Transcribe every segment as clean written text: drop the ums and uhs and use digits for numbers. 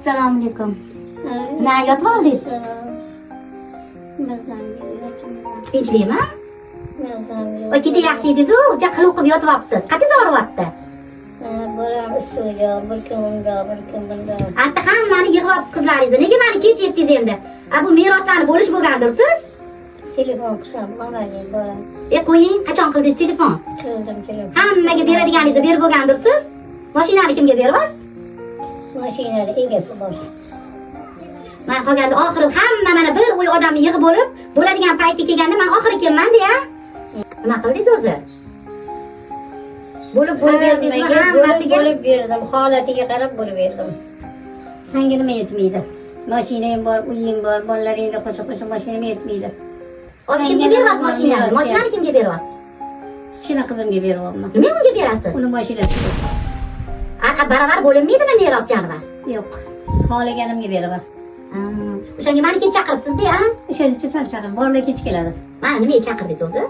Assalomu alaykum. Na yotib oldingiz? Tinchlikmi? O kecha yaxshi edingiz-ku, juda qil o'qib yotib olibsiz. Qanday og'riyapti? Bolam isuga, bir kun unda, bir kun bunda. Hatta hammani yig'ib olibsiz qizlaringizni. Nega meni kech yetdingiz endi? Bu meroslarni bo'lish bo'lgandirsiz? Telefon qilsam, olmayman bolam. Qo'ying, qachon qildingiz telefon? Qildim telefon. Hammaga beradiganingizni berib bo'lgandirsiz? Mashinani kimga beryapsiz? Mashinani egasi bor. Men qolganda oxiri hamma mana bir uy odamni yig'ib olib, bo'ladigan payti kelganda men oxiri kelman-da. Nima qildingiz o'zi? Bo'lib berdingizmi hammasiga? Bo'lib berdim, holatiga qarab bo'lib berdim. Senga nima yetmaydi? Mashinam bor, uyim bor, bolalaringga qo'shib mashinam yetmaydi. Kimga beryapsiz mashinani? Mashinani kimga beryapsiz? Kichkina qizimga beryapman. Nima unga berasiz? Uni mashinasi yo'q. Baravar bo'linmaydimi meros joniva? Yo'q. Xohlaganimga beraman. O'shanga meni kech chaqiribsiz-da, O'shaning uchun sen chaqir, borlar kech keladi. Meni nimaga chaqirdingiz o'zi?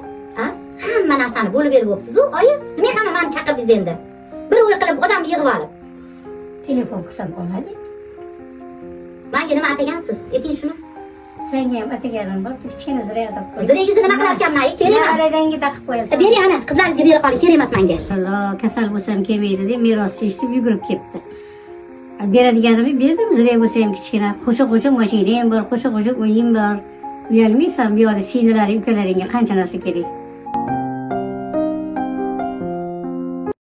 Hamma narsani bo'lib berib o'psiz-ku, oyi. Nima hamma meni chaqirdingiz endi? Bir o'y qilib odamni yig'ib olib. Telefon qilsam olmadi. Menga nima atagansiz? Ayting shuni. Senga ham ataganim bor, kichkina zira atib qo'y. Ziringizni nima qilar ekanman? Kerak emas. Aradanga taqib qo'yasan. Bering ana, qizlaringizga berib qoling, kerak emas menga. Alloh, kasal bo'lsam kelmaydi deb merosni eshitib yugurib ketdi. Beradiganimni berdim, zira bo'lsa ham kichkina. Qo'sha-qo'sha mashinam bor, qo'sha-qo'sha uyim bor. Uyalmaysan, bu yoqda sinirlaring, ukalaringga qancha narsa kerak.